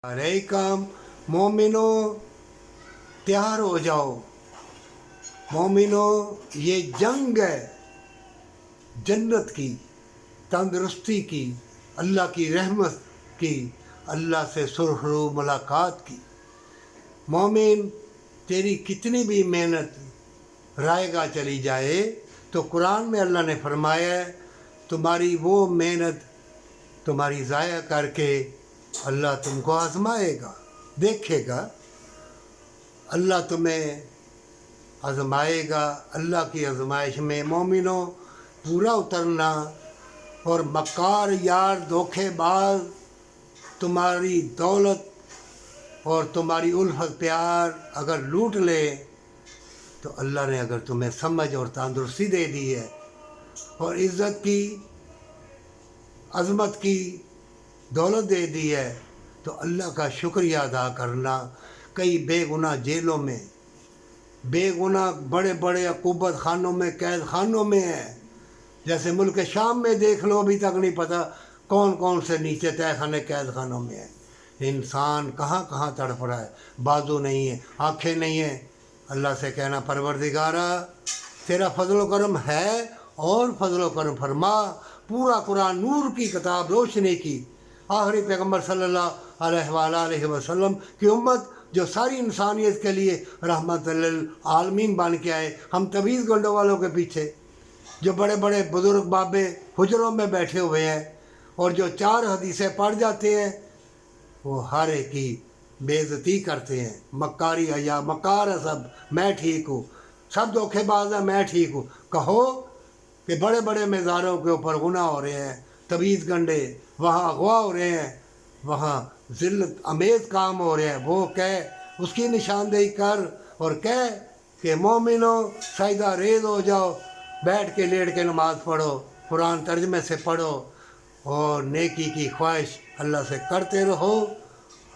अरे काम मोमिनो तैयार हो जाओ। मोमिनो ये जंग है जन्नत की, तंदुरुस्ती की, अल्लाह की रहमत की, अल्लाह से सुरखरू मुलाकात की। मोमिन तेरी कितनी भी मेहनत रायगा चली जाए तो कुरान में अल्लाह ने फरमाया है तुम्हारी वो मेहनत तुम्हारी ज़ाया करके अल्लाह तुमको आज़माएगा, देखेगा। अल्लाह तुम्हें आज़माएगा। अल्लाह की आज़माइश में मोमिनों पूरा उतरना। और मक्कार यार धोखेबाज तुम्हारी दौलत और तुम्हारी उल्फत प्यार अगर लूट ले तो अल्लाह ने अगर तुम्हें समझ और तंदुरुस्ती दे दी है और इज़्ज़त की, अज़मत की दौलत दे दी है तो अल्लाह का शुक्रिया अदा करना। कई बेगुनाह जेलों में, बेगुनाह बड़े बड़े अक़ूबत खानों में, कैद खानों में है। जैसे मुल्क शाम में देख लो, अभी तक नहीं पता कौन कौन से नीचे तय खाने कैद खानों में है। इंसान कहाँ कहाँ तड़प रहा है, बाजू नहीं है, आँखें नहीं है। अल्लाह से कहना परवरदिगारा तेरा फजल करम है और फजल करम फरमा। पूरा कुरान नूर की किताब, रोशनी की, आखिरी पैगम्बर सल्लल्लाहु अलैहि वसल्लम की उम्मत जो सारी इंसानियत के लिए रहमत लिल आलमीन बन के आए। हम तवीज़ गंडों वालों के पीछे जो बड़े बड़े बुज़ुर्ग बाबे हुजरों में बैठे हुए हैं और जो चार हदीसें पढ़ जाते हैं वो हर एक की बेइज्जती करते हैं। मक्कारी है या मक्कार है सब, मैं ठीक हूँ, सब धोखेबाज है, मैं ठीक हूँ। कहो कि बड़े बड़े मज़ारों के ऊपर गुनाह हो रहे हैं, तवीज़ गंडे वहाँ अगवा हो रहे हैं, वहाँ ज़िल्लत अमेज़ काम हो रहे हैं, वो कह उसकी निशानदेही कर और कह कि मोमिनो सजदा रेज़ हो जाओ, बैठ के लेट के नमाज़ पढ़ो, कुरान तर्जमे से पढ़ो और नेकी की ख्वाहिश अल्लाह से करते रहो।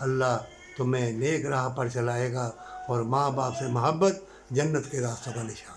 अल्लाह तुम्हें नेक राह पर चलाएगा और माँ बाप से मोहब्बत जन्नत के रास्तों का निशान।